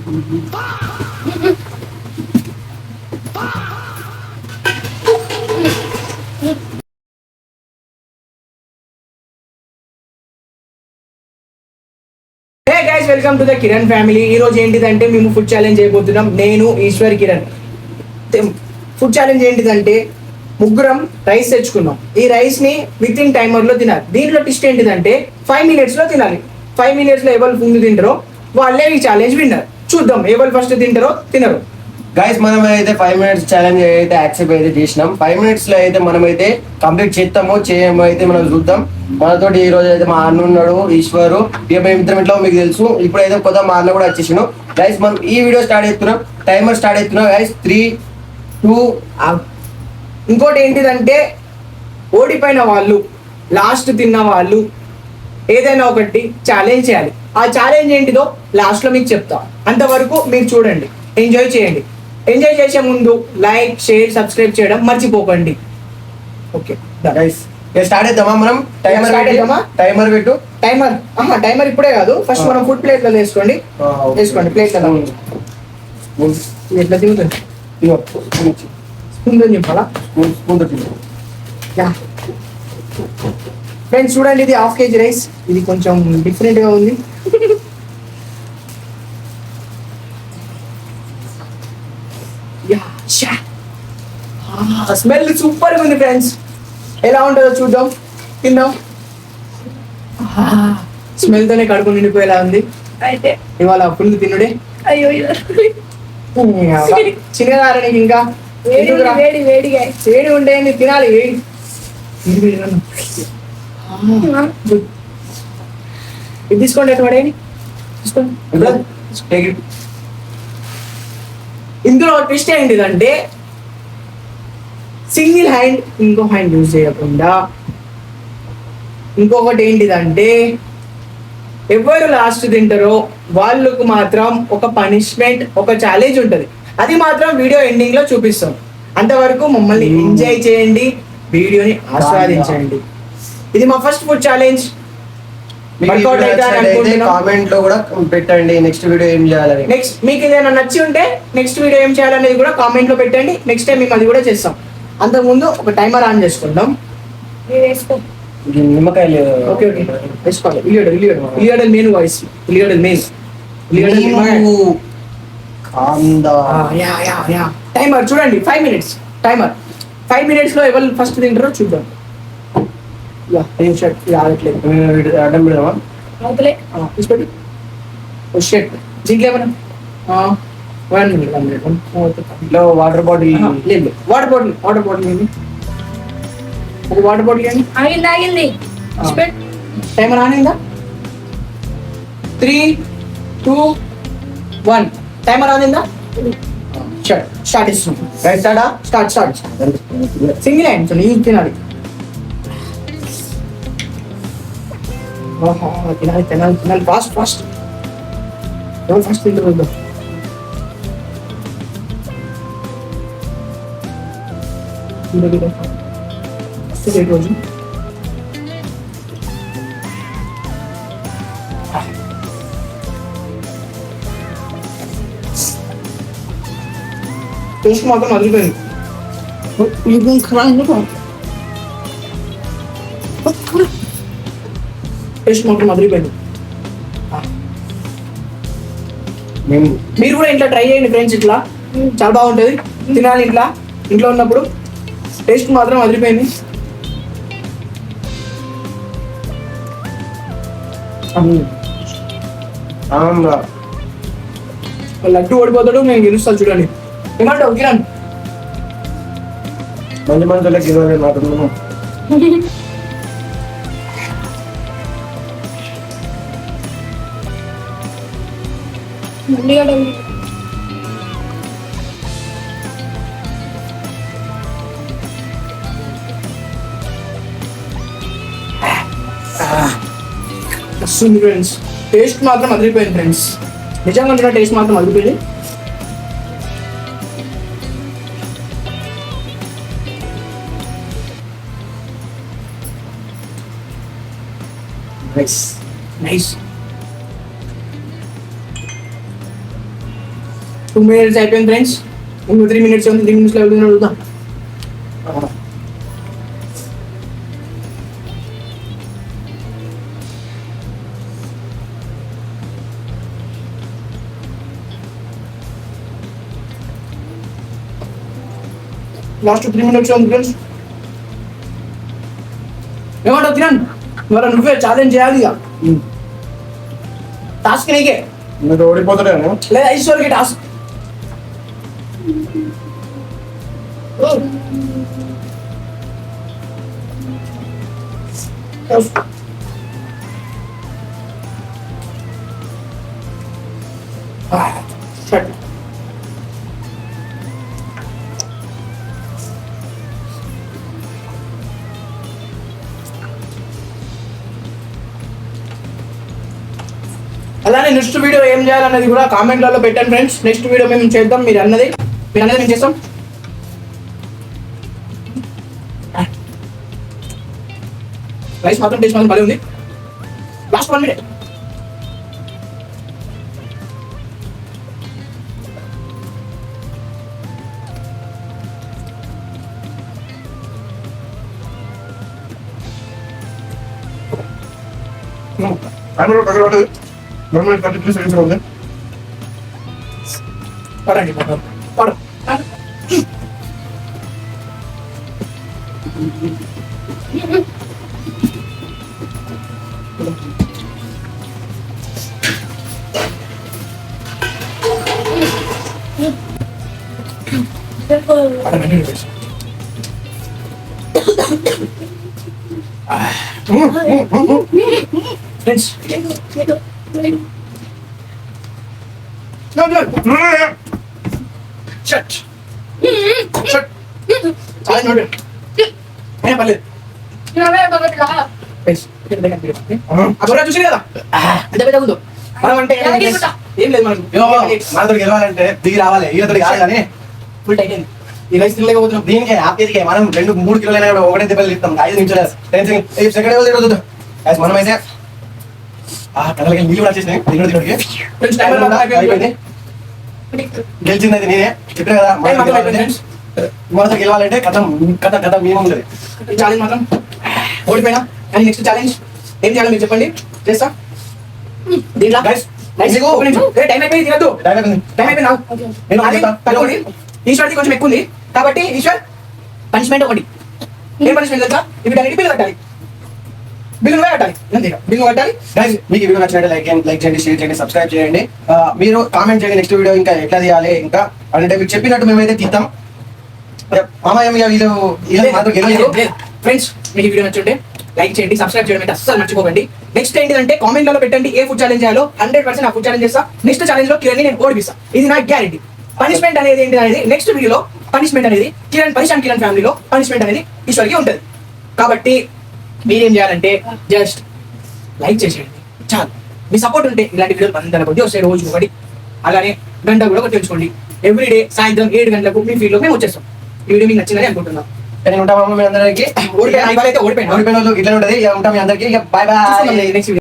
Welcome to the Kiran family. ఈ రోజు ఏంటిదంటే మేము ఫుడ్ ఛాలెంజ్ చేయబోతున్నాం. నేను ఈశ్వర్ కిరణ్. ఫుడ్ ఛాలెంజ్ ఏంటిదంటే ముగ్గురం రైస్ తెచ్చుకున్నాం. ఈ రైస్ ని విత్ ఇన్ టైమర్ లో తినాలి. దీంట్లో ట్విస్ట్ ఏంటిదంటే 5 minutes లో తినాలి. 5 minutes లో ఎవరు ముందు తింటారో వాళ్ళే ఈ ఛాలెంజ్ విన్నర్. చూద్దాం ఎవరు ఫస్ట్ తింటారో తినరు. గైస్ మనం అయితే 5 minutes ఛాలెంజ్ అయితే యాక్సెప్ట్ అయితే చేసినాం. 5 minutes లో అయితే మనం అయితే కంప్లీట్ చేస్తామో చేయమో అయితే మనం చూద్దాం. మనతోటి ఈ రోజు అయితే మా అన్న ఉన్నాడు, ఈశ్వరు. ఇక మేము ఇద్దరం ఇంట్లో మీకు తెలుసు. ఇప్పుడైతే కొత్త మా అన్న కూడా వచ్చేసాను. గైస్ మనం ఈ వీడియో స్టార్ట్ చేస్తున్నాం. టైమర్ స్టార్ట్ చేస్తున్నాం. గైస్ 3, 2. ఇంకోటి ఏంటిదంటే ఓడిపోయిన వాళ్ళు, లాస్ట్ తిన్న వాళ్ళు ఏదైనా ఒకటి ఛాలెంజ్ చేయాలి. ఆ ఛాలెంజ్ ఏంటిదో లాస్ట్ లో మీకు చెప్తా. అంతవరకు మీరు చూడండి, ఎంజాయ్ చేయండి. ఎంజాయ్ చేసే ముందు లైక్, షేర్, సబ్స్క్రైబ్ చేయడం మర్చిపోకండి. ఓకే గైస్ స్టార్ట్ చేద్దామా మనం? టైమర్ చేద్దామా? టైమర్ పెట్టు. టైమర్ ఇప్పుడే కాదు, ఫస్ట్ మనం ఫుడ్ ప్లేట్ లో వేసుకోండి. ప్లేట్ కదా ఎట్లా తిరుగుతుంది స్పూన్ చెప్పాలా? ఫ్రెండ్స్ చూడండి, ఇది 1/2 kg రైస్. ఇది కొంచెం డిఫరెంట్ గా ఉంది. స్మెల్ సూపర్ గా ఉంది ఫ్రెండ్స్. ఎలా ఉంటుందో చూద్దాం, తిందాం. స్మెల్ తోనే కడుపు నిండిపోయేలా ఉంది. అయితే ఇవాళ ఫుల్ తినుడే. అయ్యో చిన్నదారానికి ఇంకా వేడి ఉండే తినాలి. ఇది తీసుకోండి, ఎక్కడ తీసుకోండి. ఇందులో ట్విస్ట్ ఏంటిదంటే సింగిల్ హ్యాండ్ ఇంకో హ్యాండ్ యూజ్ చేయకుండా, ఇంకొకటి ఏంటిదంటే ఎవరు లాస్ట్ తింటారో వాళ్ళకు మాత్రం ఒక పనిష్మెంట్, ఒక ఛాలెంజ్ ఉంటుంది. అది మాత్రం వీడియో ఎండింగ్ లో చూపిస్తాం. అంతవరకు మమ్మల్ని ఎంజాయ్ చేయండి, వీడియోని ఆస్వాదించండి. ఇది మా ఫస్ట్ ఫుడ్ ఛాలెంజ్. కామెంట్ లో కూడా పెట్టండి నెక్స్ట్ వీడియో ఏం చేయాలని. నెక్స్ట్ మీకు ఏదైనా నచ్చి ఉంటే నెక్స్ట్ వీడియో ఏం చేయాలనేది కూడా కామెంట్ లో పెట్టండి. నెక్స్ట్ టైం మేము అది కూడా చేస్తాం. అంతకుముందు ఒక టైమర్ ఆన్ చేసుకుందాం. నిమ్మకాయలు ఓకే వేసుకోవాలి. ఇలియడల్ మెయిన్ వాయిస్, ఇలియడల్ మెయిన్ టైమర్ చూడండి. 5 minutes టైమర్. 5 minutes లో ఎవరు ఫస్ట్ తింటారో చూద్దాం. ఆగట్లేదు. అడ్డం పెడదామా? తీసుకోండి. దీంట్లో ఏమన్నా 1 minute. వాటర్ బాటిల్ లేదు. వాటర్ బాటిల్ ఏంటి? అది వాటర్ బాటిల్ ఏంటి? ఆగింది. టైమర్ ఆన్ అయిందా? 3, 2, 1 టైమర్ ఆన్ అయిందా? స్టార్ట్ ఇస్తున్నాం. స్టార్ట్. సింగిల్ హ్యాండ్ యూజ్ తినాలి. తినాలి ఫాస్ట్. ఎవరు ఫస్ట్ తింటారు? రోజు టేస్ట్ మాత్రం అదిరిపోయింది. మీరు కూడా ఇంట్లో ట్రై చేయండి ఫ్రెండ్స్. ఇట్లా చాలా బాగుంటుంది. తినాలి ఇంట్లో ఉన్నప్పుడు. టేస్ట్ మాత్రం అదిరిపోయింది. లడ్డు ఓడిపోతాడు, మేము గెలుస్తాను. చూడండి ఏమంటావు కిరణ్? మంచి మంచి మాట్లాడుతున్నాము. వస్తుంది ఫ్రెండ్స్. టేస్ట్ మాత్రం అదిరిపోయింది ఫ్రెండ్స్. నిజంగా టేస్ట్ మాత్రం అదిరిపోయింది. నైస్. 2 minutes అయిపోయింది ఫ్రెండ్స్. ఇంకో 3 minutes ఉంది. 3 minutes లో అడుగుదాం. లాస్ట్ 3 minutes ఉంది ఫ్రెండ్స్. ఏమంటావు కిరణ్? మరి నువ్వే ఛాలెంజ్ చేయాలి ఇక. టాస్క్ నీకే మీరు ఓడిపోతారేమో. లేదా ఈశ్వర్కి టాస్క్. షట్. అలానే నెక్స్ట్ వీడియో ఏం చేయాలన్నది కూడా కామెంట్లలో పెట్టండి ఫ్రెండ్స్. నెక్స్ట్ వీడియో మేము చేద్దాం. మీరు అన్నది మేము చేస్తాం. రైస్ మాత్రం టేస్ట్ మాత్రం భలే ఉంది. Last 1 minute. టైమర్ పక్కన 1 minute 33 seconds ఉంది. పడండి పడు. ఫ్రెండ్స్ షట్ షట్ చాలా నోడు అయినా పర్లేదు. అక్కడ చూసి కదా అంత పెద్ద ఉందో మనం అంటే ఏం లేదు మనకు. మనతో గెలవాలంటే దిగి రావాలి. ఈయనతో కాదు కానీ ఫుల్ టైట్ అయింది. ఈ రైస్ తినలేకపోతున్నాం. దీనికి ఆపేదికే మనం 2-3 కిలోలైనా కూడా ఒకటే దెబ్బలు ఇస్తాం. 5 నిమిషాలు సెకండ్ మనమైతే కళ్ళకి నీళ్ళు కూడా వచ్చేసినాయి. ఫ్రెండ్స్ టైమర్ అయిపోయింది. గెలిచింది అయితే నేనే చెప్పిన కదా. మనతో గెలవాలంటే కథం కథం కథం మేము ఉంటుంది. ఛాలెంజ్ మాత్రం ఓడిపోయినా కానీ నెక్స్ట్ ఛాలెంజ్ ఏం చేయాలో మీరు చెప్పండి చేస్తా. దీంట్లో టైం అయిపోయింది తినద్దు. టైం అయిపోయింది. ఈశ్వర్ది కొంచెం ఎక్కువ ఉంది కాబట్టి ఈశ్వర్ పనిష్మెంట్ ఒకటి. ఏం పనిష్మెంట్ తెలుసా? వీటన్నిటి బిల్లు కట్టాలి. బిల్లు కట్టాలి అంతే. బిల్లు కట్టాలి. మీకు వీడియో నచ్చినట్టు లైక్ చేయండి, షేర్ చేయండి, సబ్స్క్రైబ్ చేయండి. మీరు కామెంట్ చేయండి నెక్స్ట్ వీడియో ఇంకా ఎట్లా తీయాలి. ఇంకా అంటే మీకు చెప్పినట్టు మేమైతే తీద్దాం. ఫ్రెండ్స్ మీకు వీడియో నచ్చుంటే లైక్ చేయండి, సబ్స్క్రైబ్ చేయడం అయితే అస్సలు మర్చిపోకండి. నెక్స్ట్ ఏంటంటే కామెంట్లలో పెట్టండి ఏ ఫుడ్ ఛాలెంజ్ చేయాలో. 100% ఆ ఫుడ్ ఛాలెంజ్ చేస్తా. నెక్స్ట్ ఛాలెంజ్ లో కిరణ్ నేను ఓడిపిస్తా. ఇది నా గ్యారెంటీ. పనిష్మెంట్ అనేది ఏంటి అనేది నెక్స్ట్ వీడియోలో పనిష్మెంట్ అనేది కిరణ్ ఫ్యామిలీలో పనిష్మెంట్ అనేది ఈశ్వర్కి ఉంటుంది. కాబట్టి మీరేం చేయాలంటే జస్ట్ లైక్ చేసేయండి చాలు. మీ సపోర్ట్ ఉంటే ఇలాంటి వీడియోలు 10 కొద్ది వస్తాయి రోజు ఒకటి. అలానే గంట కూడా ఒకటి తెలుసుకోండి. ఎవ్రీడే సాయంత్రం 7 గంటలకు మీ ఫీల్డ్లో మేము వచ్చేస్తాం. ఈ వీడియో మీకు నచ్చిందని అనుకుంటున్నాం. ఉంటామా మీ అందరికి? ఓడిపోయిన వాళ్ళు ఇట్లా ఉంటుంది. ఉంటాం మీ అందరికి. Bye bye. నెక్స్ట్